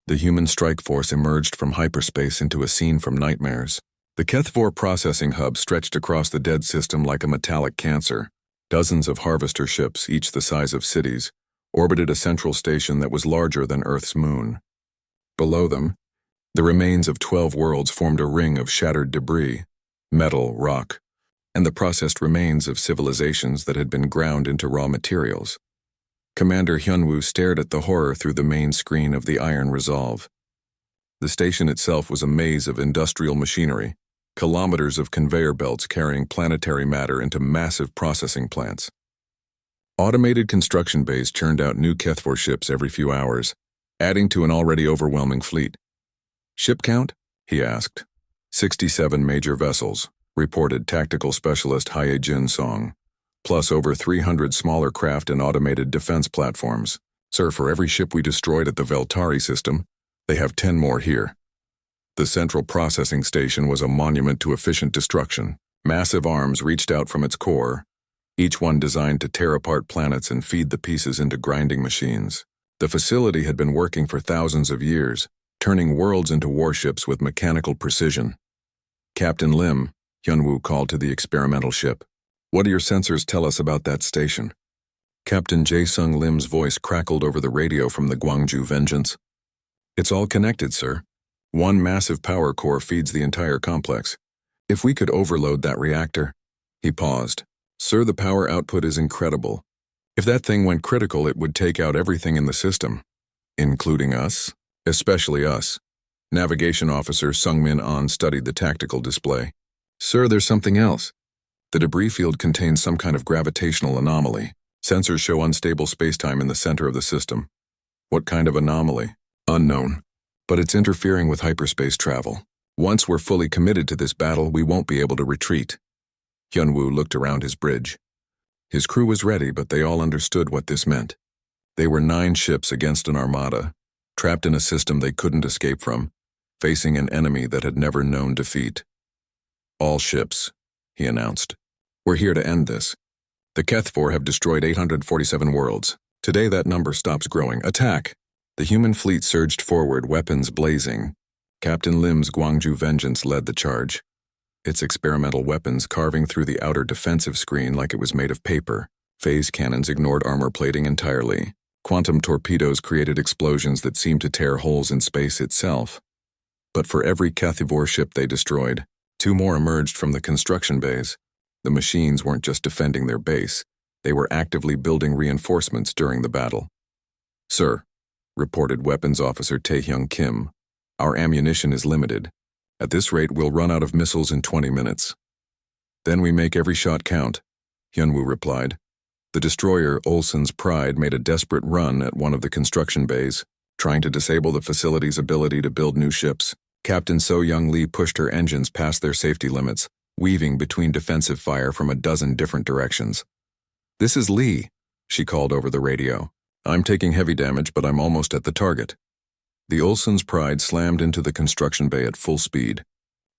The human strike force emerged from hyperspace into a scene from nightmares. The HFY processing hub stretched across the dead system like a metallic cancer. Dozens of harvester ships, each the size of cities, orbited a central station that was larger than Earth's moon. Below them, the remains of 12 worlds formed a ring of shattered debris, metal, rock, and the processed remains of civilizations that had been ground into raw materials. Commander Hyunwoo stared at the horror through the main screen of the Iron Resolve. The station itself was a maze of industrial machinery, kilometers of conveyor belts carrying planetary matter into massive processing plants. Automated construction bays churned out new HFY ships every few hours, adding to an already overwhelming fleet. Ship count? He asked. 67 major vessels, reported tactical specialist Hae-Jin Song, plus over 300 smaller craft and automated defense platforms. Sir, for every ship we destroyed at the Veltari system, they have 10 more here. The central processing station was a monument to efficient destruction. Massive arms reached out from its core, each one designed to tear apart planets and feed the pieces into grinding machines. The facility had been working for thousands of years, turning worlds into warships with mechanical precision. Captain Lim, Hyunwoo called to the experimental ship. What do your sensors tell us about that station? Captain Jae-sung Lim's voice crackled over the radio from the Gwangju Vengeance. It's all connected, sir. One massive power core feeds the entire complex. If we could overload that reactor... He paused. Sir, the power output is incredible. If that thing went critical, it would take out everything in the system. Including us? Especially us. Navigation Officer Sungmin An studied the tactical display. Sir, there's something else. The debris field contains some kind of gravitational anomaly. Sensors show unstable spacetime in the center of the system. What kind of anomaly? Unknown. But it's interfering with hyperspace travel. Once we're fully committed to this battle, we won't be able to retreat. Hyunwoo looked around his bridge. His crew was ready, but they all understood what this meant. They were 9 ships against an armada, trapped in a system they couldn't escape from, facing an enemy that had never known defeat. All ships, he announced. We're here to end this. The HFY have destroyed 847 worlds. Today that number stops growing. Attack! The human fleet surged forward, weapons blazing. Captain Lim's Gwangju Vengeance led the charge, its experimental weapons carving through the outer defensive screen like it was made of paper. Phase cannons ignored armor plating entirely. Quantum torpedoes created explosions that seemed to tear holes in space itself. But for every HFY ship they destroyed, 2 more emerged from the construction bays. The machines weren't just defending their base, they were actively building reinforcements during the battle. Sir, reported Weapons Officer Taehyung Kim, our ammunition is limited. At this rate, we'll run out of missiles in 20 minutes. Then we make every shot count, Hyunwoo replied. The destroyer Olsen's Pride made a desperate run at one of the construction bays, trying to disable the facility's ability to build new ships. Captain So-young Lee pushed her engines past their safety limits, weaving between defensive fire from a dozen different directions. This is Lee, she called over the radio. I'm taking heavy damage, but I'm almost at the target. The Olsen's Pride slammed into the construction bay at full speed.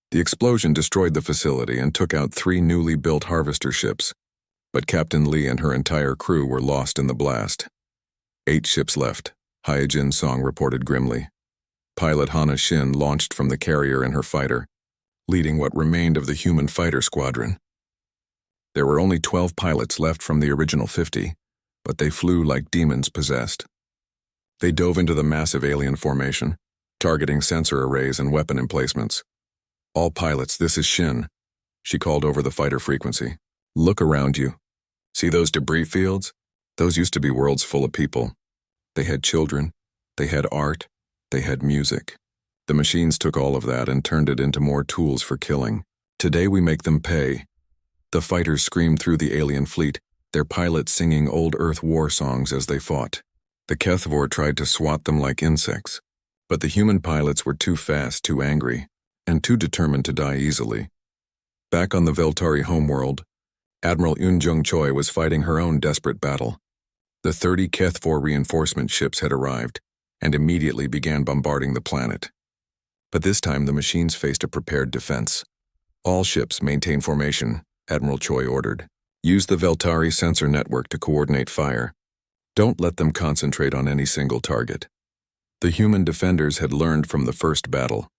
The explosion destroyed the facility and took out 3 newly built harvester ships, but Captain Lee and her entire crew were lost in the blast. 8 ships left, Hae-Jin Song reported grimly. Pilot Hana Shin launched from the carrier in her fighter, leading what remained of the human fighter squadron. There were only 12 pilots left from the original 50, but they flew like demons possessed. They dove into the massive alien formation, targeting sensor arrays and weapon emplacements. All pilots, this is Shin, she called over the fighter frequency. Look around you. See those debris fields? Those used to be worlds full of people. They had children, they had art, they had music. The machines took all of that and turned it into more tools for killing. Today we make them pay. The fighters screamed through the alien fleet, their pilots singing old Earth war songs as they fought. The HFY tried to swat them like insects, but the human pilots were too fast, too angry, and too determined to die easily. Back on the Veltari homeworld, Admiral Eun Jung Choi was fighting her own desperate battle. The 30 HFY reinforcement ships had arrived and immediately began bombarding the planet. But this time the machines faced a prepared defense. All ships maintain formation, Admiral Choi ordered. Use the Veltari sensor network to coordinate fire. Don't let them concentrate on any single target. The human defenders had learned from the first battle.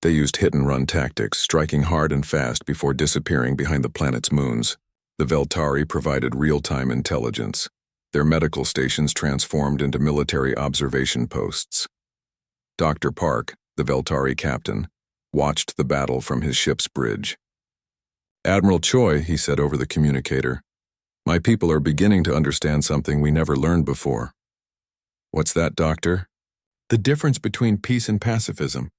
They used hit-and-run tactics, striking hard and fast before disappearing behind the planet's moons. The Veltari provided real-time intelligence. Their medical stations transformed into military observation posts. Dr. Park, the Veltari captain, watched the battle from his ship's bridge. "Admiral Choi," he said over the communicator, "my people are beginning to understand something we never learned before." "What's that, Doctor?" "The difference between peace and pacifism.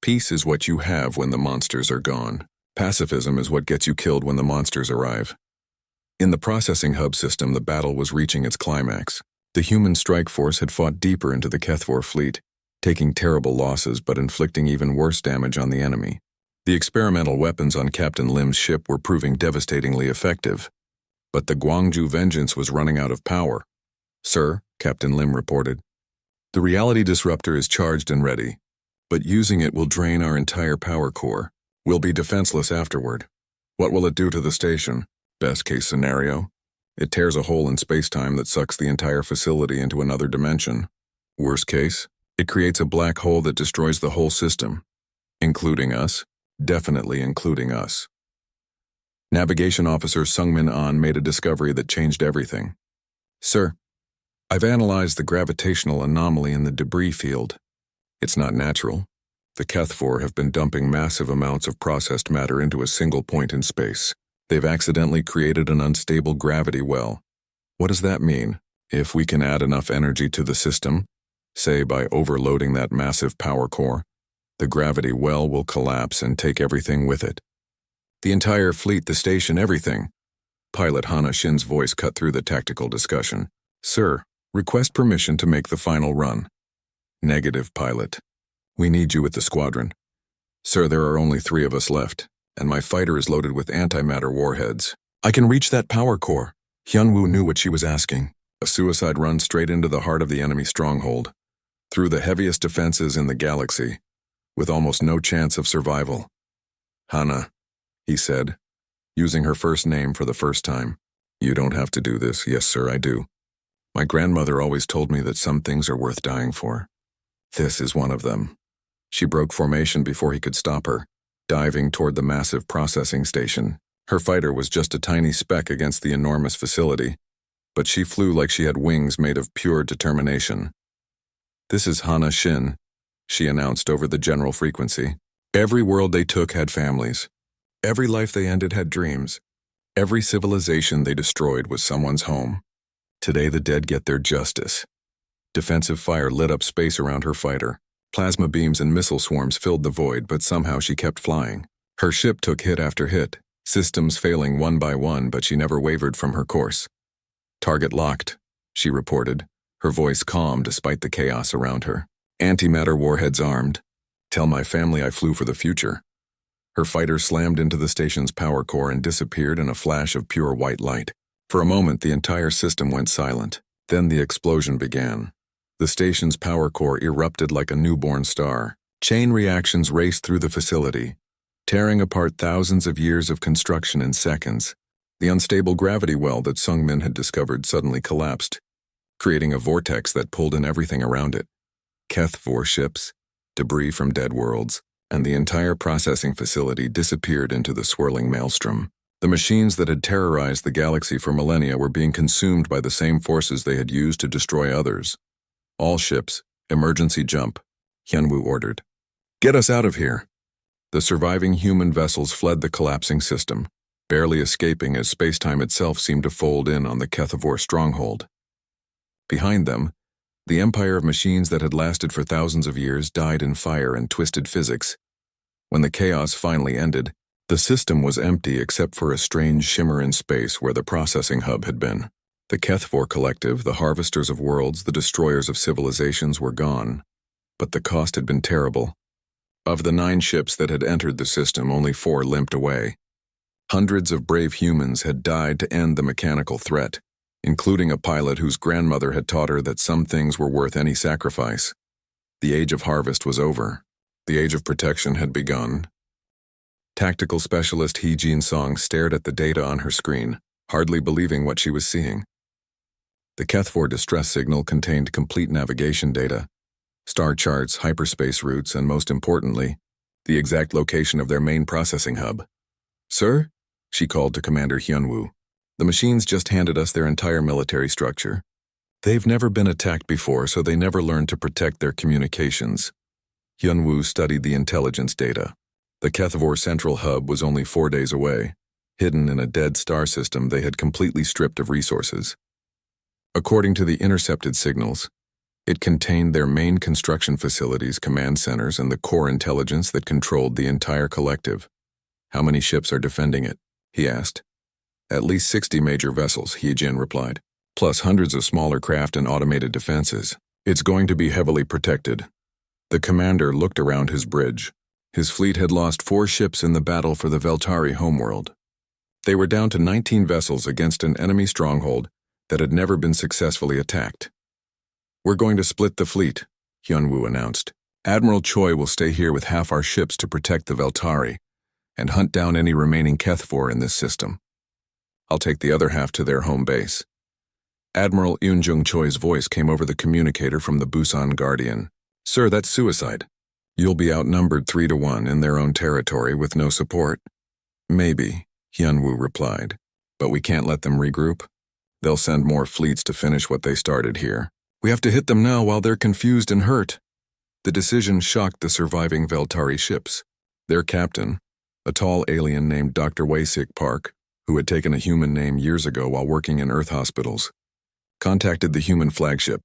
Peace is what you have when the monsters are gone. Pacifism is what gets you killed when the monsters arrive." In the processing hub system, the battle was reaching its climax. The human strike force had fought deeper into the Kethvor fleet, taking terrible losses but inflicting even worse damage on the enemy. The experimental weapons on Captain Lim's ship were proving devastatingly effective. But the Gwangju Vengeance was running out of power. "Sir," Captain Lim reported, "the reality disruptor is charged and ready, but using it will drain our entire power core. We'll be defenseless afterward. What will it do to the station? Best case scenario, it tears a hole in space-time that sucks the entire facility into another dimension. Worst case, it creates a black hole that destroys the whole system, including us, definitely including us." Navigation Officer Sungmin An made a discovery that changed everything. "Sir, I've analyzed the gravitational anomaly in the debris field. It's not natural. The Kethvor have been dumping massive amounts of processed matter into a single point in space. They've accidentally created an unstable gravity well. What does that mean? If we can add enough energy to the system, say by overloading that massive power core, the gravity well will collapse and take everything with it. The entire fleet, the station, everything." Pilot Hana Shin's voice cut through the tactical discussion. "Sir, request permission to make the final run." "Negative, pilot. We need you with the squadron. Sir, there are only 3 of us left, and my fighter is loaded with antimatter warheads. I can reach that power core." Hyunwoo knew what she was asking. A suicide run straight into the heart of the enemy stronghold, through the heaviest defenses in the galaxy, with almost no chance of survival. "Hana," he said, using her first name for the first time. "You don't have to do this." "Yes, sir, I do. My grandmother always told me that some things are worth dying for. This is one of them." She broke formation before he could stop her, diving toward the massive processing station. Her fighter was just a tiny speck against the enormous facility, but she flew like she had wings made of pure determination. "This is Hana Shin," she announced over the general frequency. "Every world they took had families. Every life they ended had dreams. Every civilization they destroyed was someone's home. Today the dead get their justice." Defensive fire lit up space around her fighter. Plasma beams and missile swarms filled the void, but somehow she kept flying. Her ship took hit after hit, systems failing one by one, but she never wavered from her course. "Target locked," she reported, her voice calm despite the chaos around her. "Antimatter warheads armed. Tell my family I flew for the future." Her fighter slammed into the station's power core and disappeared in a flash of pure white light. For a moment, the entire system went silent. Then the explosion began. The station's power core erupted like a newborn star. Chain reactions raced through the facility, tearing apart thousands of years of construction in seconds. The unstable gravity well that Sungmin had discovered suddenly collapsed, creating a vortex that pulled in everything around it. Kethvor ships, debris from dead worlds, and the entire processing facility disappeared into the swirling maelstrom. The machines that had terrorized the galaxy for millennia were being consumed by the same forces they had used to destroy others. "All ships, emergency jump," Hyunwoo ordered. "Get us out of here." The surviving human vessels fled the collapsing system, barely escaping as space-time itself seemed to fold in on the Kethvor stronghold. Behind them, the empire of machines that had lasted for thousands of years died in fire and twisted physics. When the chaos finally ended, the system was empty except for a strange shimmer in space where the processing hub had been. The Kethvor Collective, the harvesters of worlds, the destroyers of civilizations, were gone. But the cost had been terrible. Of the 9 ships that had entered the system, only 4 limped away. Hundreds of brave humans had died to end the mechanical threat, including a pilot whose grandmother had taught her that some things were worth any sacrifice. The age of harvest was over. The age of protection had begun. Tactical specialist Hee Jin Song stared at the data on her screen, hardly believing what she was seeing. The Kethvor distress signal contained complete navigation data. star charts, hyperspace routes, and most importantly, the exact location of their main processing hub. "Sir?" she called to Commander Hyunwoo. "The machines just handed us their entire military structure. They've never been attacked before, so they never learned to protect their communications." Hyunwoo studied the intelligence data. The HFY central hub was only 4 days away, hidden in a dead star system they had completely stripped of resources. According to the intercepted signals, it contained their main construction facilities, command centers, and the core intelligence that controlled the entire collective. "How many ships are defending it?" he asked. "At least 60 major vessels," Hyejin replied, "plus hundreds of smaller craft and automated defenses. It's going to be heavily protected." The commander looked around his bridge. His fleet had lost 4 ships in the battle for the Veltari homeworld. They were down to 19 vessels against an enemy stronghold that had never been successfully attacked. "We're going to split the fleet," Hyunwoo announced. "Admiral Choi will stay here with half our ships to protect the Veltari and hunt down any remaining HFY in this system. I'll take the other half to their home base." Admiral Yoonjung Choi's voice came over the communicator from the Busan Guardian. "Sir, that's suicide. You'll be outnumbered 3-1 in their own territory with no support." "Maybe," Hyunwoo replied, "but we can't let them regroup. They'll send more fleets to finish what they started here. We have to hit them now while they're confused and hurt." The decision shocked the surviving Veltari ships. Their captain, a tall alien named Dr. Waysik Park, who had taken a human name years ago while working in Earth hospitals, contacted the human flagship.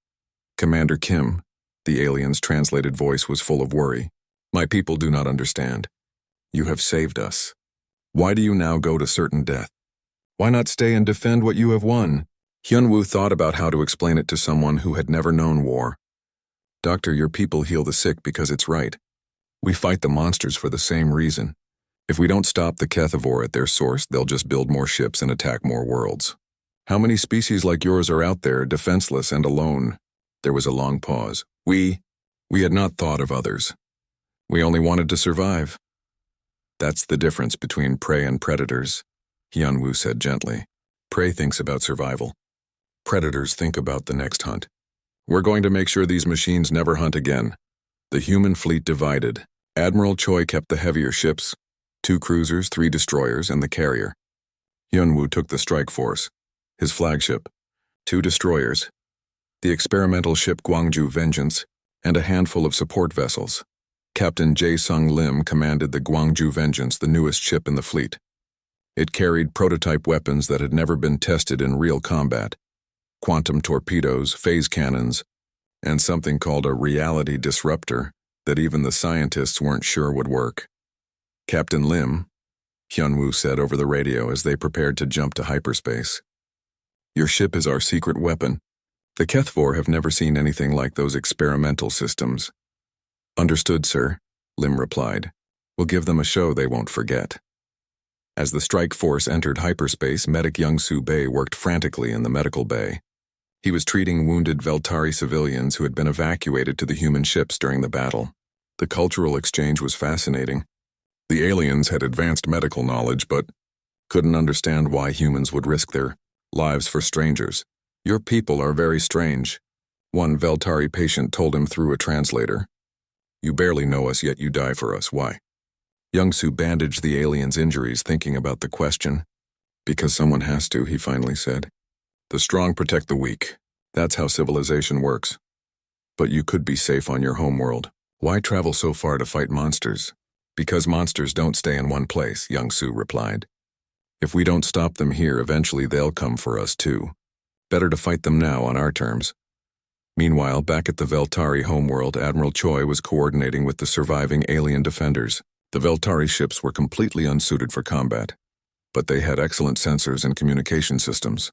"Commander Kim," the alien's translated voice was full of worry. "My people do not understand. You have saved us. Why do you now go to certain death? Why not stay and defend what you have won?" Hyunwoo thought about how to explain it to someone who had never known war. "Doctor, your people heal the sick because it's right. We fight the monsters for the same reason. If we don't stop the HFY at their source, they'll just build more ships and attack more worlds. How many species like yours are out there, defenseless and alone?" There was a long pause. We had not thought of others. We only wanted to survive." "That's the difference between prey and predators," Hyunwoo said gently. "Prey thinks about survival. Predators think about the next hunt. We're going to make sure these machines never hunt again." The human fleet divided. Admiral Choi kept the heavier ships, 2 cruisers, 3 destroyers, and the carrier. Hyunwoo took the strike force, his flagship, 2 destroyers, the experimental ship Gwangju Vengeance, and a handful of support vessels. Captain Jae-sung Lim commanded the Gwangju Vengeance, the newest ship in the fleet. It carried prototype weapons that had never been tested in real combat: quantum torpedoes, phase cannons, and something called a reality disruptor that even the scientists weren't sure would work. "Captain Lim," Hyunwoo said over the radio as they prepared to jump to hyperspace, "your ship is our secret weapon. The HFY have never seen anything like those experimental systems." "Understood, sir," Lim replied. "We'll give them a show they won't forget." As the strike force entered hyperspace, medic Young-soo Bae worked frantically in the medical bay. He was treating wounded Veltari civilians who had been evacuated to the human ships during the battle. The cultural exchange was fascinating. The aliens had advanced medical knowledge, but couldn't understand why humans would risk their lives for strangers. "Your people are very strange," one Veltari patient told him through a translator. "You barely know us, yet you die for us. Why?" Young-soo bandaged the alien's injuries, thinking about the question. "Because someone has to," he finally said. "The strong protect the weak. That's how civilization works. But you could be safe on your homeworld. Why travel so far to fight monsters?" "Because monsters don't stay in one place," Young-soo replied. "If we don't stop them here, eventually they'll come for us too. Better to fight them now on our terms." Meanwhile, back at the Veltari homeworld, Admiral Choi was coordinating with the surviving alien defenders. The Veltari ships were completely unsuited for combat, but they had excellent sensors and communication systems.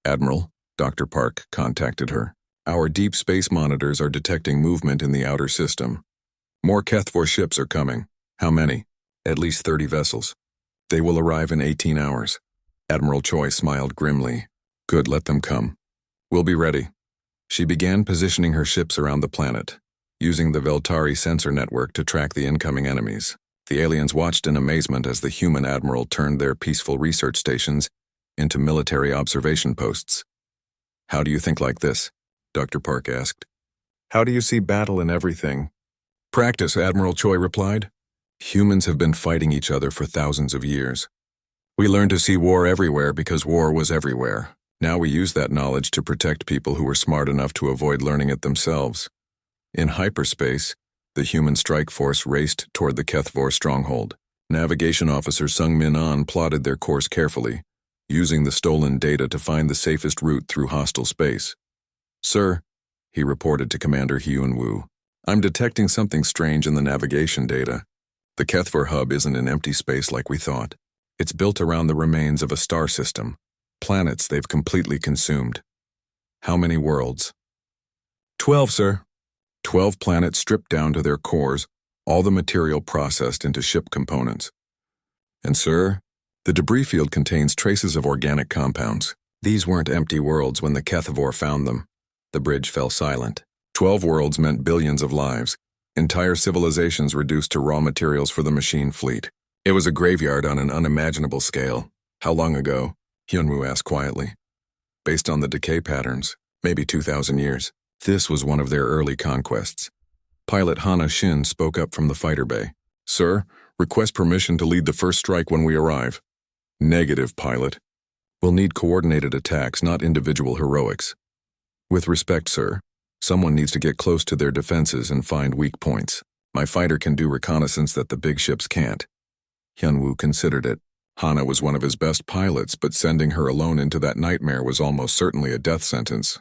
"Admiral," Dr. Park contacted her, "our deep space monitors are detecting movement in the outer system. More HFY ships are coming." "How many?" "At least 30 vessels. They will arrive in 18 hours. Admiral Choi smiled grimly. "Good, let them come. We'll be ready." She began positioning her ships around the planet, using the Veltari sensor network to track the incoming enemies. The aliens watched in amazement as the human admiral turned their peaceful research stations into military observation posts. "How do you think like this?" Dr. Park asked. How do you see battle in everything? Practice, Admiral Choi replied. Humans have been fighting each other for thousands of years. We learned to see war everywhere because war was everywhere. Now we use that knowledge to protect people who were smart enough to avoid learning it themselves. In hyperspace, the human strike force raced toward the Kethvor stronghold. Navigation officer Sung Min An plotted their course carefully, using the stolen data to find the safest route through hostile space. Sir, he reported to Commander Hyun Woo, I'm detecting something strange in the navigation data. The Kethvor hub isn't an empty space like we thought. It's built around the remains of a star system, planets they've completely consumed. How many worlds? 12, sir. 12 planets stripped down to their cores, all the material processed into ship components. And sir, the debris field contains traces of organic compounds. These weren't empty worlds when the Kethvor found them. The bridge fell silent. 12 worlds meant billions of lives, entire civilizations reduced to raw materials for the machine fleet. It was a graveyard on an unimaginable scale. How long ago? Hyunwoo asked quietly. Based on the decay patterns, maybe 2,000 years. This was one of their early conquests. Pilot Hana Shin spoke up from the fighter bay. Sir, request permission to lead the first strike when we arrive. Negative, pilot. We'll need coordinated attacks, not individual heroics. With respect, sir, someone needs to get close to their defenses and find weak points. My fighter can do reconnaissance that the big ships can't. Hyunwoo considered it. Hana was one of his best pilots, but sending her alone into that nightmare was almost certainly a death sentence.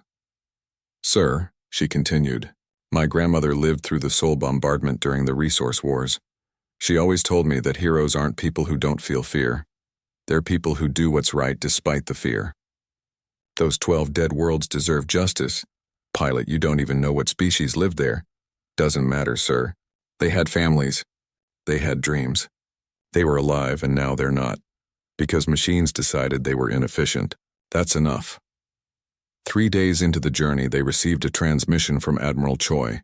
Sir, she continued, my grandmother lived through the Seoul bombardment during the resource wars. She always told me that heroes aren't people who don't feel fear. They're people who do what's right despite the fear. Those 12 dead worlds deserve justice. Pilot, you don't even know what species lived there. Doesn't matter, sir. They had families. They had dreams. They were alive and now they're not. Because machines decided they were inefficient. That's enough. 3 days into the journey, they received a transmission from Admiral Choi.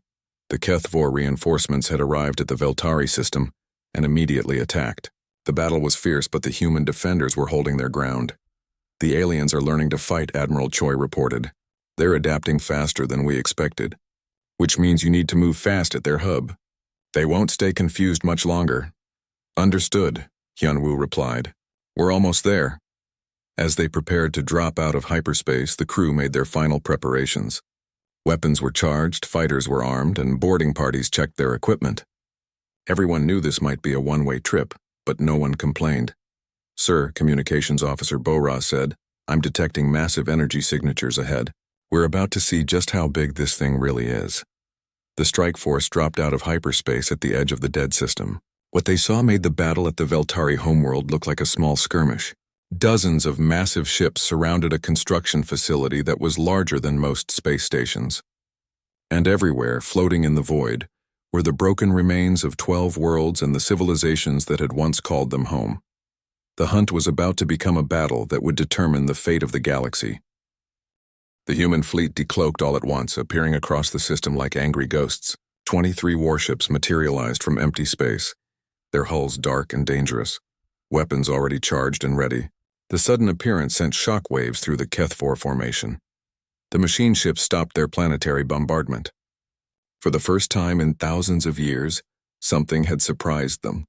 The Kethvor reinforcements had arrived at the Veltari system and immediately attacked. The battle was fierce, but the human defenders were holding their ground. The aliens are learning to fight, Admiral Choi reported. They're adapting faster than we expected. Which means you need to move fast at their hub. They won't stay confused much longer. Understood, Hyunwoo replied. We're almost there. As they prepared to drop out of hyperspace, the crew made their final preparations. Weapons were charged, fighters were armed, and boarding parties checked their equipment. Everyone knew this might be a one-way trip, but no one complained. Sir, Communications Officer Bora said, I'm detecting massive energy signatures ahead. We're about to see just how big this thing really is. The strike force dropped out of hyperspace at the edge of the dead system. What they saw made the battle at the Veltari homeworld look like a small skirmish. Dozens of massive ships surrounded a construction facility that was larger than most space stations. And everywhere, floating in the void, were the broken remains of 12 worlds and the civilizations that had once called them home. The hunt was about to become a battle that would determine the fate of the galaxy. The human fleet decloaked all at once, appearing across the system like angry ghosts. 23 warships materialized from empty space, their hulls dark and dangerous, weapons already charged and ready. The sudden appearance sent shock waves through the Kethvor formation. The machine ships stopped their planetary bombardment. For the first time in thousands of years, something had surprised them.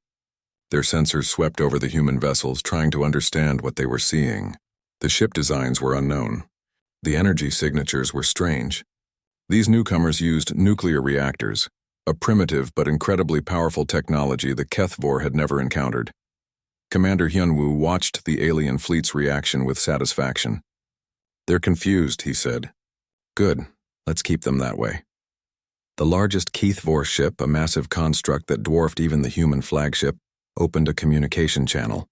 Their sensors swept over the human vessels, trying to understand what they were seeing. The ship designs were unknown. The energy signatures were strange. These newcomers used nuclear reactors, a primitive but incredibly powerful technology the Kethvor had never encountered. Commander Hyunwoo watched the alien fleet's reaction with satisfaction. They're confused, he said. Good, let's keep them that way. The largest Kethvor ship, a massive construct that dwarfed even the human flagship, opened a communication channel.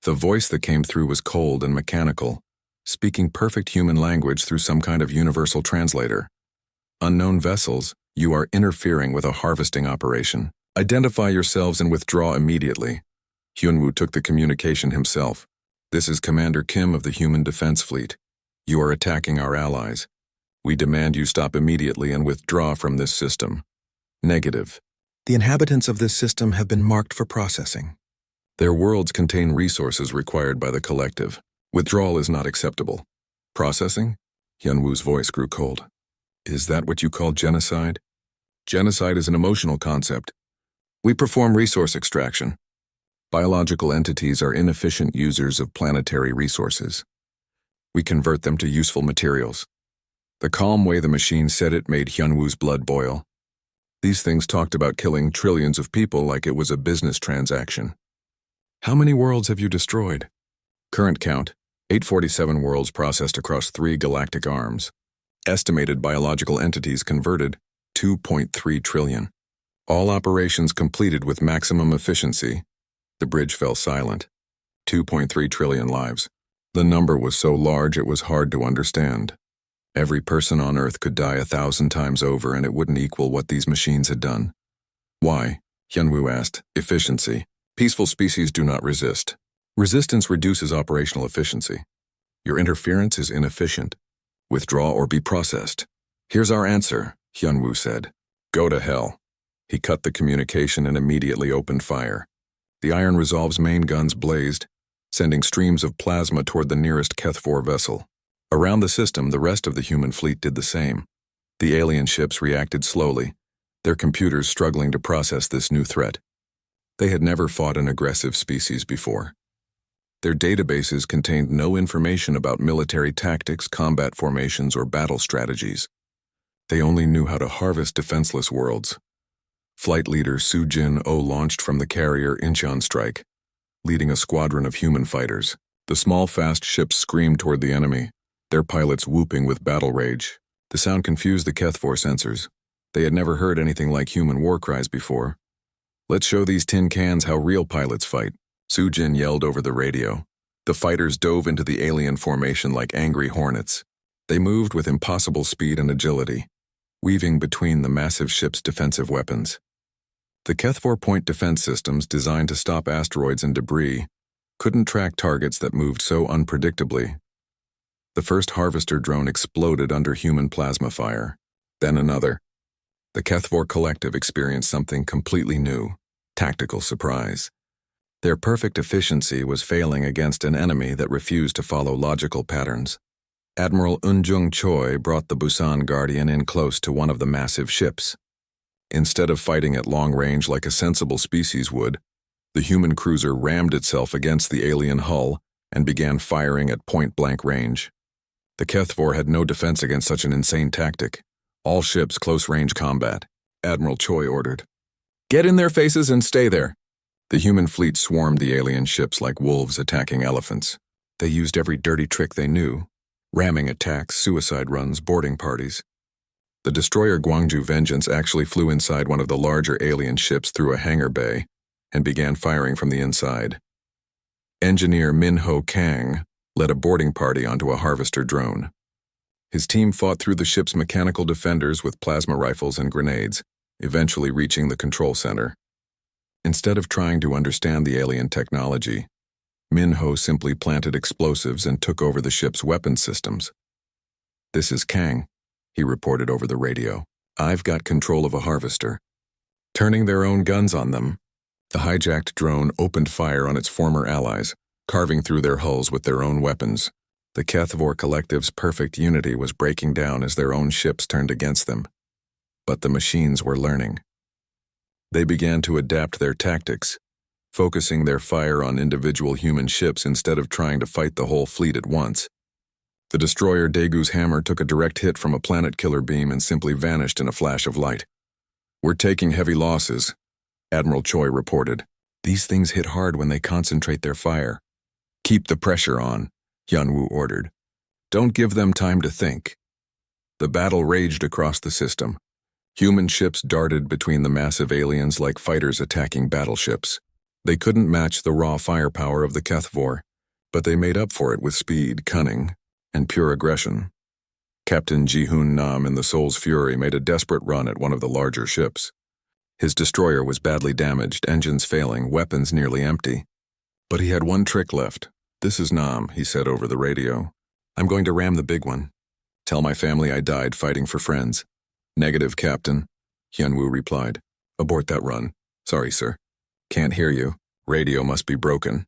The voice that came through was cold and mechanical, speaking perfect human language through some kind of universal translator. Unknown vessels, you are interfering with a harvesting operation. Identify yourselves and withdraw immediately. Hyunwoo took the communication himself. This is Commander Kim of the Human Defense Fleet. You are attacking our allies. We demand you stop immediately and withdraw from this system. Negative. The inhabitants of this system have been marked for processing. Their worlds contain resources required by the collective. Withdrawal is not acceptable. Processing? Hyunwoo's voice grew cold. Is that what you call genocide? Genocide is an emotional concept. We perform resource extraction. Biological entities are inefficient users of planetary resources. We convert them to useful materials. The calm way the machine said it made Hyunwoo's blood boil. These things talked about killing trillions of people like it was a business transaction. How many worlds have you destroyed? Current count, 847 worlds processed across 3 galactic arms. Estimated biological entities converted, 2.3 trillion. All operations completed with maximum efficiency. The bridge fell silent. 2.3 trillion lives. The number was so large it was hard to understand. Every person on Earth could die 1,000 times over and it wouldn't equal what these machines had done. Why? Hyunwoo asked. Efficiency. Peaceful species do not resist. Resistance reduces operational efficiency. Your interference is inefficient. Withdraw or be processed. Here's our answer, Hyunwoo said. Go to hell. He cut the communication and immediately opened fire. The Iron Resolve's main guns blazed, sending streams of plasma toward the nearest Keth-4 vessel. Around the system, the rest of the human fleet did the same. The alien ships reacted slowly, their computers struggling to process this new threat. They had never fought an aggressive species before. Their databases contained no information about military tactics, combat formations, or battle strategies. They only knew how to harvest defenseless worlds. Flight leader Soo-Jin-Oh launched from the carrier Incheon Strike, leading a squadron of human fighters. The small, fast ships screamed toward the enemy, their pilots whooping with battle rage. The sound confused the Keth-4 sensors. They had never heard anything like human war cries before. Let's show these tin cans how real pilots fight, Soo-Jin yelled over the radio. The fighters dove into the alien formation like angry hornets. They moved with impossible speed and agility, weaving between the massive ship's defensive weapons. The Keth-4 point defense systems designed to stop asteroids and debris couldn't track targets that moved so unpredictably. The first harvester drone exploded under human plasma fire, then another. The Keth-4 collective experienced something completely new, tactical surprise. Their perfect efficiency was failing against an enemy that refused to follow logical patterns. Admiral Eun-jung Choi brought the Busan Guardian in close to one of the massive ships. Instead of fighting at long range like a sensible species would, the human cruiser rammed itself against the alien hull and began firing at point-blank range. The Keth-4 had no defense against such an insane tactic. All ships close-range combat, Admiral Choi ordered. Get in their faces and stay there. The human fleet swarmed the alien ships like wolves attacking elephants. They used every dirty trick they knew, ramming attacks, suicide runs, boarding parties. The destroyer Gwangju Vengeance actually flew inside one of the larger alien ships through a hangar bay and began firing from the inside. Engineer Min-ho Kang led a boarding party onto a harvester drone. His team fought through the ship's mechanical defenders with plasma rifles and grenades, eventually reaching the control center. Instead of trying to understand the alien technology, Min-ho simply planted explosives and took over the ship's weapons systems. This is Kang, he reported over the radio. I've got control of a harvester. Turning their own guns on them, the hijacked drone opened fire on its former allies, carving through their hulls with their own weapons. The Keth-4 collective's perfect unity was breaking down as their own ships turned against them. But the machines were learning. They began to adapt their tactics, focusing their fire on individual human ships instead of trying to fight the whole fleet at once. The destroyer Daegu's hammer took a direct hit from a planet-killer beam and simply vanished in a flash of light. We're taking heavy losses, Admiral Choi reported. These things hit hard when they concentrate their fire. Keep the pressure on, Hyunwoo ordered. Don't give them time to think. The battle raged across the system. Human ships darted between the massive aliens like fighters attacking battleships. They couldn't match the raw firepower of the Keth-4, but they made up for it with speed, cunning, and pure aggression. Captain Ji-hoon Nam in the Soul's Fury made a desperate run at one of the larger ships. His destroyer was badly damaged, engines failing, weapons nearly empty. But he had one trick left. This is Nam, he said over the radio. I'm going to ram the big one. Tell my family I died fighting for friends. Negative, Captain, Hyunwoo replied. Abort that run. Sorry, sir. Can't hear you. Radio must be broken.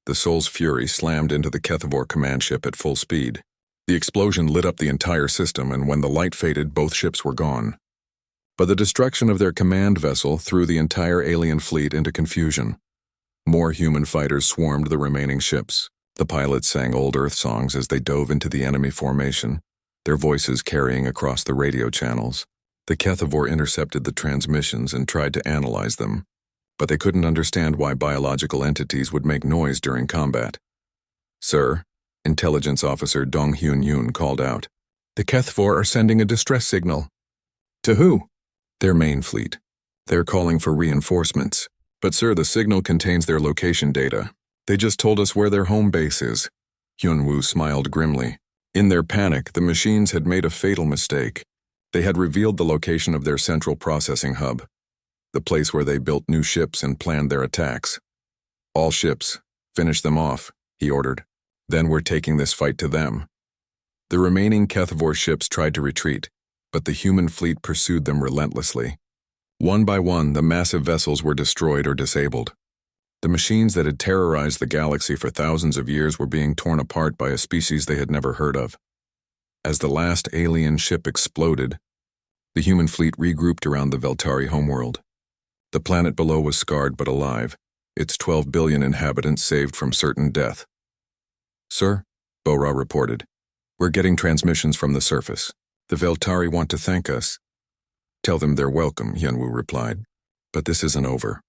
The Soul's Fury slammed into the Keth-4 command ship at full speed. The explosion lit up the entire system, and when the light faded, both ships were gone. But the destruction of their command vessel threw the entire alien fleet into confusion. More human fighters swarmed the remaining ships. The pilots sang old Earth songs as they dove into the enemy formation, their voices carrying across the radio channels. The HFY intercepted the transmissions and tried to analyze them, but they couldn't understand why biological entities would make noise during combat. "Sir," Intelligence Officer Dong Hyun-yoon called out, "the HFY are sending a distress signal." "To who?" "Their main fleet. They're calling for reinforcements. But sir, the signal contains their location data. They just told us where their home base is." Hyun-woo smiled grimly. In their panic, the machines had made a fatal mistake. They had revealed the location of their central processing hub, the place where they built new ships and planned their attacks. "All ships, finish them off," he ordered. "Then we're taking this fight to them." The remaining HFY ships tried to retreat, but the human fleet pursued them relentlessly. One by one, the massive vessels were destroyed or disabled. The machines that had terrorized the galaxy for thousands of years were being torn apart by a species they had never heard of. As the last alien ship exploded, the human fleet regrouped around the Veltari homeworld. The planet below was scarred but alive, its 12 billion inhabitants saved from certain death. "Sir," Bora reported, "we're getting transmissions from the surface. The Veltari want to thank us." "Tell them they're welcome," Hyun-woo replied. "But this isn't over.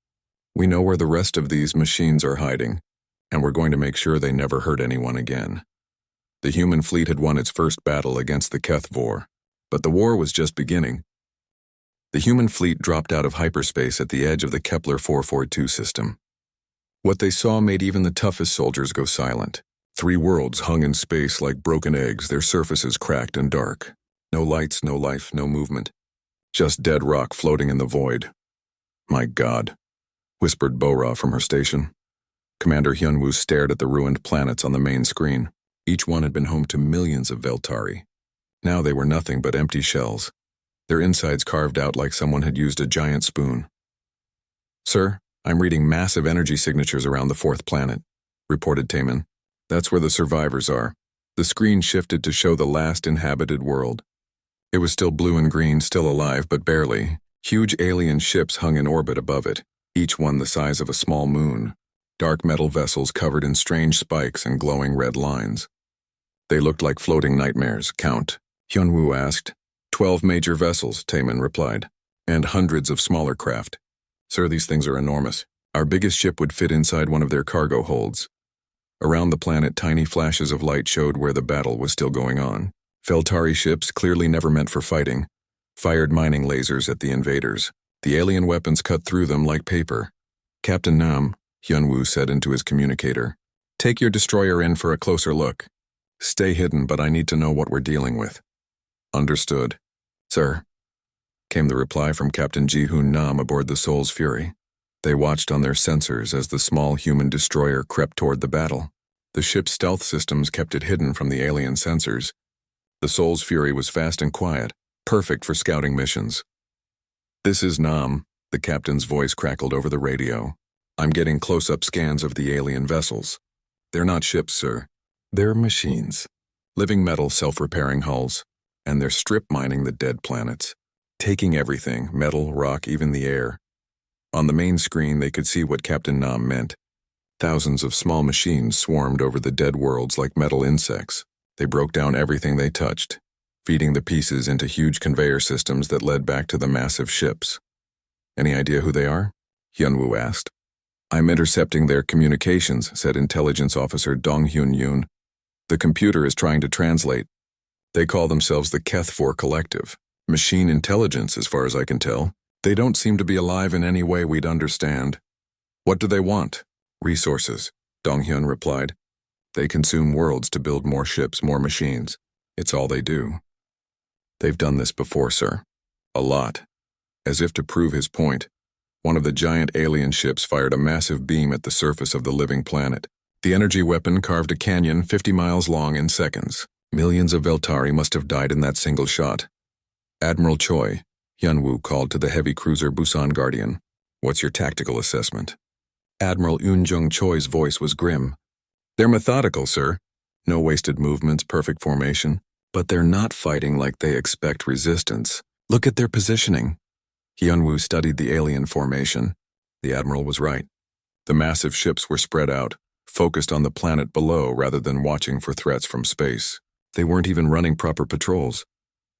We know where the rest of these machines are hiding, and we're going to make sure they never hurt anyone again." The human fleet had won its first battle against the HFY, but the war was just beginning. The human fleet dropped out of hyperspace at the edge of the Kepler 442 system. What they saw made even the toughest soldiers go silent. 3 worlds hung in space like broken eggs, their surfaces cracked and dark. No lights, no life, no movement. Just dead rock floating in the void. "My God," whispered Bora from her station. Commander Hyun-woo stared at the ruined planets on the main screen. Each one had been home to millions of Veltari. Now they were nothing but empty shells, their insides carved out like someone had used a giant spoon. "Sir, I'm reading massive energy signatures around the 4th planet," reported Taemin. "That's where the survivors are." The screen shifted to show the last inhabited world. It was still blue and green, still alive, but barely. Huge alien ships hung in orbit above it, each one the size of a small moon. Dark metal vessels covered in strange spikes and glowing red lines. "They looked like floating nightmares. Count?" Hyun-woo asked. 12 major vessels," Taemin replied, "and hundreds of smaller craft." "Sir, these things are enormous. Our biggest ship would fit inside one of their cargo holds." Around the planet, tiny flashes of light showed where the battle was still going on. Veltari ships, clearly never meant for fighting, fired mining lasers at the invaders. The alien weapons cut through them like paper. "Captain Nam," Hyun-woo said into his communicator, "take your destroyer in for a closer look. Stay hidden, but I need to know what we're dealing with." "Understood, sir," came the reply from Captain Ji-hoon Nam aboard the Soul's Fury. They watched on their sensors as the small human destroyer crept toward the battle. The ship's stealth systems kept it hidden from the alien sensors. The Soul's Fury was fast and quiet, perfect for scouting missions. "This is Nam," the captain's voice crackled over the radio. "I'm getting close-up scans of the alien vessels. They're not ships, sir. They're machines. Living metal self-repairing hulls. And they're strip mining the dead planets. Taking everything, metal, rock, even the air." On the main screen, they could see what Captain Nam meant. Thousands of small machines swarmed over the dead worlds like metal insects. They broke down everything they touched, feeding the pieces into huge conveyor systems that led back to the massive ships. "Any idea who they are?" Hyun-woo asked. "I'm intercepting their communications," said Intelligence Officer Dong Hyun-yoon. "The computer is trying to translate. They call themselves the HFY Collective. Machine intelligence, as far as I can tell. They don't seem to be alive in any way we'd understand." "What do they want?" "Resources," Dong-hyun replied. "They consume worlds to build more ships, more machines. It's all they do." "They've done this before, sir. A lot." As if to prove his point, one of the giant alien ships fired a massive beam at the surface of the living planet. The energy weapon carved a canyon 50 miles long in seconds. Millions of Veltari must have died in that single shot. "Admiral Choi," Hyun-woo called to the heavy cruiser Busan Guardian. "What's your tactical assessment?" Admiral Eun-jung Choi's voice was grim. "They're methodical, sir. No wasted movements, perfect formation. But they're not fighting like they expect resistance. Look at their positioning. Hyunwoo studied the alien formation. The Admiral was right. The massive ships were spread out, focused on the planet below rather than watching for threats from space. They weren't even running proper patrols.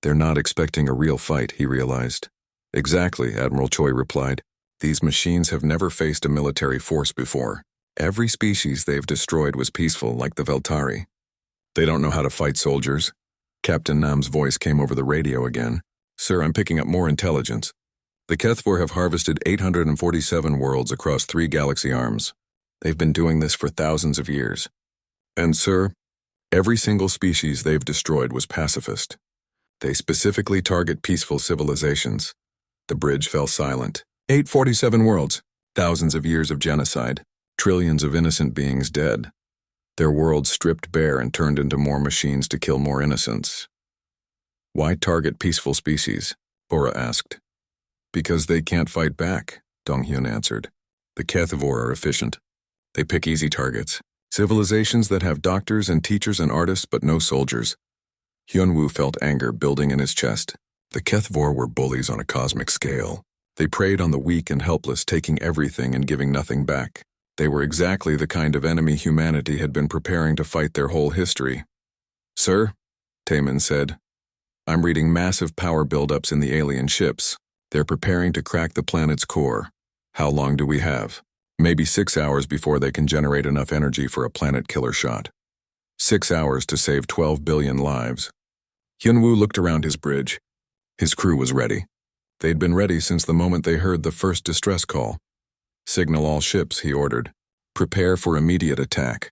They're not expecting a real fight, he realized. Exactly, Admiral Choi replied. These machines have never faced a military force before. Every species they've destroyed was peaceful, like the Veltari. They don't know how to fight soldiers. Captain Nam's voice came over the radio again. Sir, I'm picking up more intelligence. The Kethvor have harvested 847 worlds across 3 galaxy arms. They've been doing this for thousands of years. And sir, every single species they've destroyed was pacifist. They specifically target peaceful civilizations. The bridge fell silent. 847 worlds, thousands of years of genocide, trillions of innocent beings dead. Their worlds stripped bare and turned into more machines to kill more innocents. Why target peaceful species? Bora asked. Because they can't fight back, Donghyun answered. The Kethvor are efficient. They pick easy targets. Civilizations that have doctors and teachers and artists but no soldiers. Hyunwoo felt anger building in his chest. The Kethvor were bullies on a cosmic scale. They preyed on the weak and helpless, taking everything and giving nothing back. They were exactly the kind of enemy humanity had been preparing to fight their whole history. Sir, Taemin said, I'm reading massive power buildups in the alien ships. They're preparing to crack the planet's core. How long do we have? Maybe 6 hours before they can generate enough energy for a planet-killer shot. 6 hours to save 12 billion lives. Hyunwoo looked around his bridge. His crew was ready. They'd been ready since the moment they heard the first distress call. Signal all ships, he ordered. Prepare for immediate attack.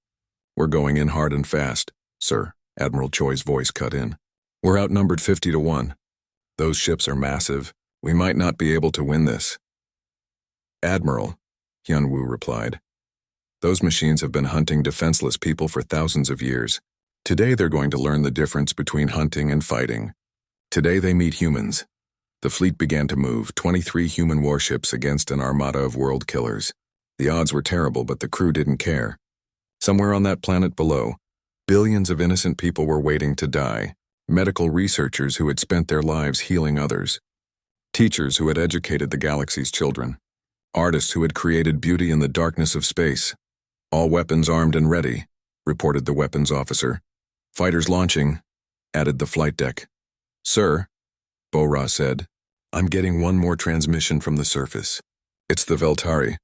We're going in hard and fast, sir, Admiral Choi's voice cut in. We're outnumbered 50-1. Those ships are massive. We might not be able to win this. Admiral, Hyunwoo replied. Those machines have been hunting defenseless people for thousands of years. Today they're going to learn the difference between hunting and fighting. Today they meet humans. The fleet began to move, 23 human warships against an armada of world killers. The odds were terrible, but the crew didn't care. Somewhere on that planet below, billions of innocent people were waiting to die. Medical researchers who had spent their lives healing others. Teachers who had educated the galaxy's children. Artists who had created beauty in the darkness of space. All weapons armed and ready, reported the weapons officer. Fighters launching, added the flight deck. Sir, Bora said, I'm getting one more transmission from the surface. It's the Veltari.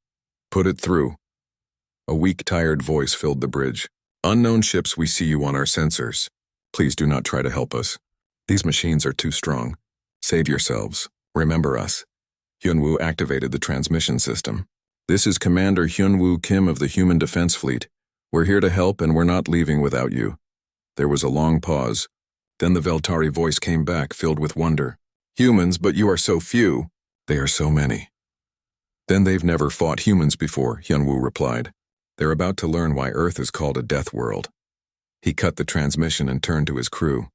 Put it through. A weak, tired voice filled the bridge. Unknown ships, we see you on our sensors. Please do not try to help us. These machines are too strong. Save yourselves. Remember us. Hyunwoo activated the transmission system. This is Commander Hyunwoo Kim of the Human Defense Fleet. We're here to help and we're not leaving without you. There was a long pause. Then the Veltari voice came back, filled with wonder. Humans, but you are so few. They are so many. Then they've never fought humans before, Hyunwoo replied. They're about to learn why Earth is called a death world. He cut the transmission and turned to his crew.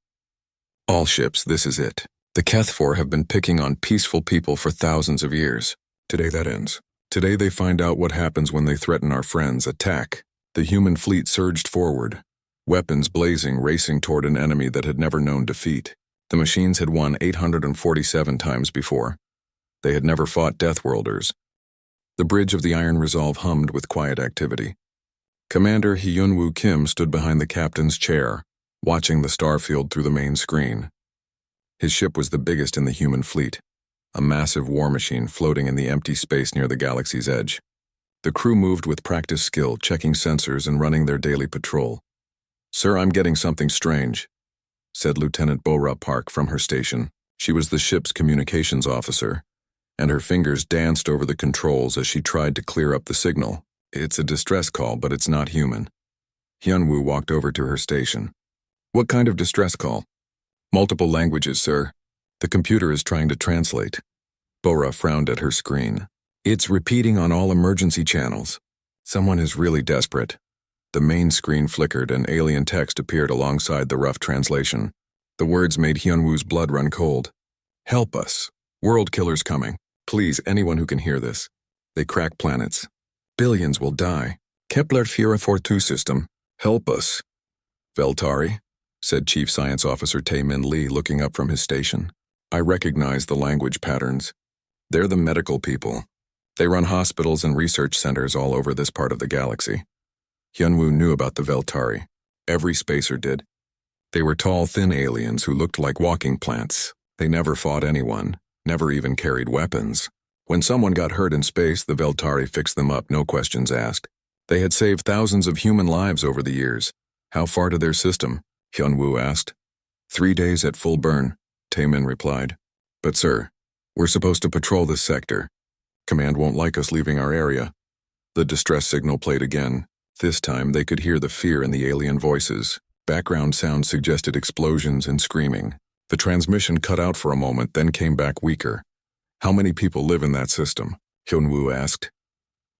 All ships, this is it. The Kethvor have been picking on peaceful people for thousands of years. Today that ends. Today they find out what happens when they threaten our friends. Attack. The human fleet surged forward. Weapons blazing, racing toward an enemy that had never known defeat. The machines had won 847 times before. They had never fought Deathworlders. The bridge of the Iron Resolve hummed with quiet activity. Commander Hyunwoo Kim stood behind the captain's chair, watching the starfield through the main screen. His ship was the biggest in the human fleet, a massive war machine floating in the empty space near the galaxy's edge. The crew moved with practiced skill, checking sensors and running their daily patrol. Sir, I'm getting something strange, said Lieutenant Bora Park from her station. She was the ship's communications officer, and her fingers danced over the controls as she tried to clear up the signal. It's a distress call, but it's not human. Hyunwoo walked over to her station. What kind of distress call? Multiple languages, sir. The computer is trying to translate. Bora frowned at her screen. It's repeating on all emergency channels. Someone is really desperate. The main screen flickered and alien text appeared alongside the rough translation. The words made Hyunwoo's blood run cold. Help us. World killers coming. Please, anyone who can hear this. They crack planets. Billions will die. Kepler-442 system. Help us. Veltari, said Chief Science Officer Tae-Min Lee, looking up from his station. I recognize the language patterns. They're the medical people. They run hospitals and research centers all over this part of the galaxy. Hyunwoo knew about the Veltari. Every spacer did. They were tall, thin aliens who looked like walking plants. They never fought anyone, never even carried weapons. When someone got hurt in space, the Veltari fixed them up, no questions asked. They had saved thousands of human lives over the years. How far to their system? Hyunwoo asked. 3 days at full burn, Tae-Min replied. But sir, we're supposed to patrol this sector. Command won't like us leaving our area. The distress signal played again. This time they could hear the fear in the alien voices. Background sounds suggested explosions and screaming. The transmission cut out for a moment, then came back weaker. How many people live in that system? Hyunwoo asked.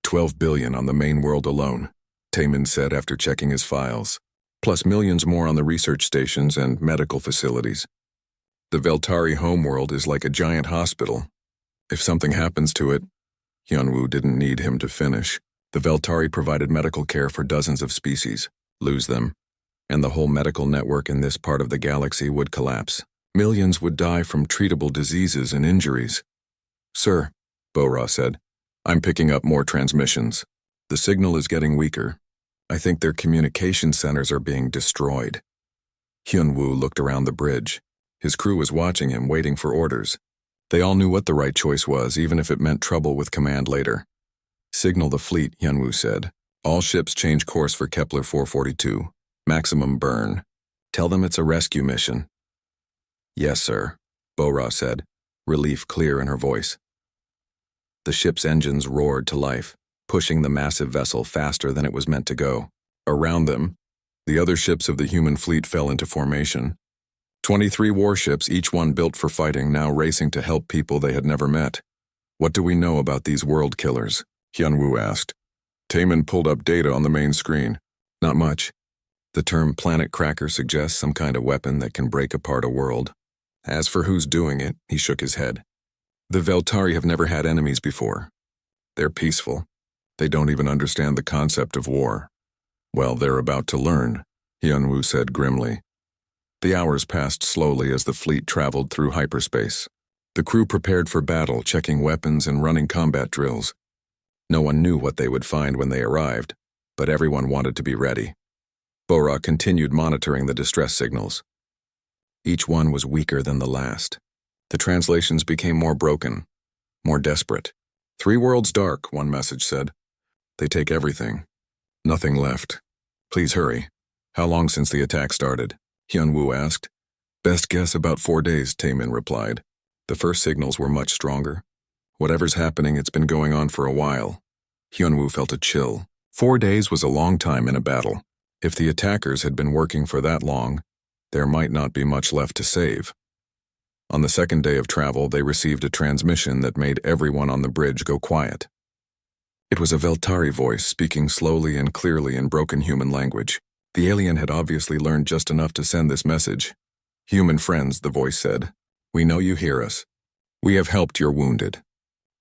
12 billion on the main world alone, Tae-Min said after checking his files. Plus millions more on the research stations and medical facilities. The Veltari homeworld is like a giant hospital. If something happens to it, Hyunwoo didn't need him to finish. The Veltari provided medical care for dozens of species. Lose them, and the whole medical network in this part of the galaxy would collapse. Millions would die from treatable diseases and injuries. Sir, Bo-Ra said, I'm picking up more transmissions. The signal is getting weaker. I think their communication centers are being destroyed. Hyunwoo looked around the bridge. His crew was watching him, waiting for orders. They all knew what the right choice was, even if it meant trouble with command later. Signal the fleet, Hyunwoo said. All ships change course for Kepler 442. Maximum burn. Tell them it's a rescue mission. Yes, sir, Bo-Ra said, relief clear in her voice. The ship's engines roared to life, pushing the massive vessel faster than it was meant to go. Around them, the other ships of the human fleet fell into formation. 23 warships, each one built for fighting, now racing to help people they had never met. What do we know about these world killers? Hyunwoo asked. Tae-Min pulled up data on the main screen. Not much. The term planet cracker suggests some kind of weapon that can break apart a world. As for who's doing it, he shook his head. The Veltari have never had enemies before. They're peaceful. They don't even understand the concept of war. Well, they're about to learn, Hyunwoo said grimly. The hours passed slowly as the fleet traveled through hyperspace. The crew prepared for battle, checking weapons and running combat drills. No one knew what they would find when they arrived, but everyone wanted to be ready. Bo-Ra continued monitoring the distress signals. Each one was weaker than the last. The translations became more broken, more desperate. 3 worlds dark, one message said. They take everything. Nothing left. Please hurry. How long since the attack started? Hyunwoo asked. Best guess about 4 days, Tae-Min replied. The first signals were much stronger. Whatever's happening, it's been going on for a while. Hyunwoo felt a chill. 4 days was a long time in a battle. If the attackers had been working for that long, there might not be much left to save. On the second day of travel, they received a transmission that made everyone on the bridge go quiet. It was a Veltari voice speaking slowly and clearly in broken human language. The alien had obviously learned just enough to send this message. Human friends, the voice said. We know you hear us. We have helped your wounded.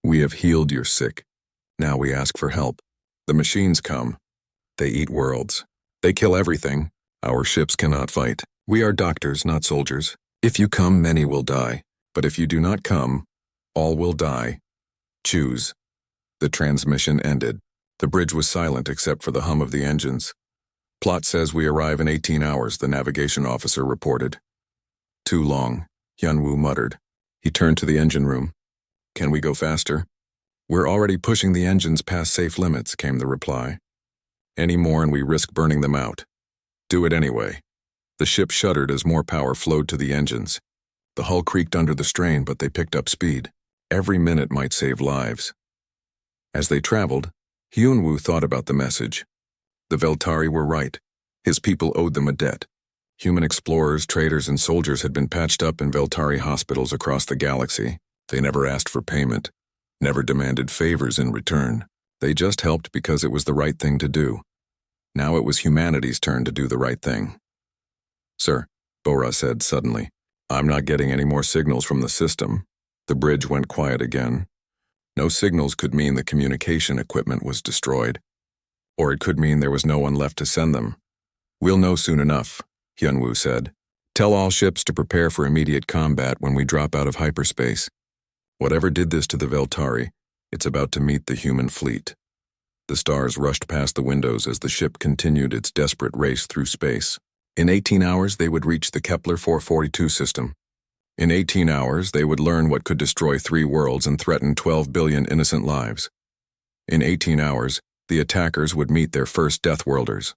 We have healed your sick. Now we ask for help. The machines come. They eat worlds. They kill everything. Our ships cannot fight. We are doctors, not soldiers. If you come, many will die. But if you do not come, all will die. Choose. The transmission ended. The bridge was silent except for the hum of the engines. Plot says we arrive in 18 hours, the navigation officer reported. Too long, Hyunwoo muttered. He turned to the engine room. Can we go faster? We're already pushing the engines past safe limits, came the reply. Any more and we risk burning them out. Do it anyway. The ship shuddered as more power flowed to the engines. The hull creaked under the strain, but they picked up speed. Every minute might save lives. As they traveled, Hyunwoo thought about the message. The Veltari were right. His people owed them a debt. Human explorers, traders, and soldiers had been patched up in Veltari hospitals across the galaxy. They never asked for payment, never demanded favors in return. They just helped because it was the right thing to do. Now it was humanity's turn to do the right thing. Sir, Bo-Ra said suddenly, I'm not getting any more signals from the system. The bridge went quiet again. No signals could mean the communication equipment was destroyed. Or it could mean there was no one left to send them. We'll know soon enough, Hyunwoo said. Tell all ships to prepare for immediate combat when we drop out of hyperspace. Whatever did this to the Veltari, it's about to meet the human fleet. The stars rushed past the windows as the ship continued its desperate race through space. In 18 hours, they would reach the Kepler 442 system. In 18 hours, they would learn what could destroy 3 worlds and threaten 12 billion innocent lives. In 18 hours, the attackers would meet their first Deathworlders.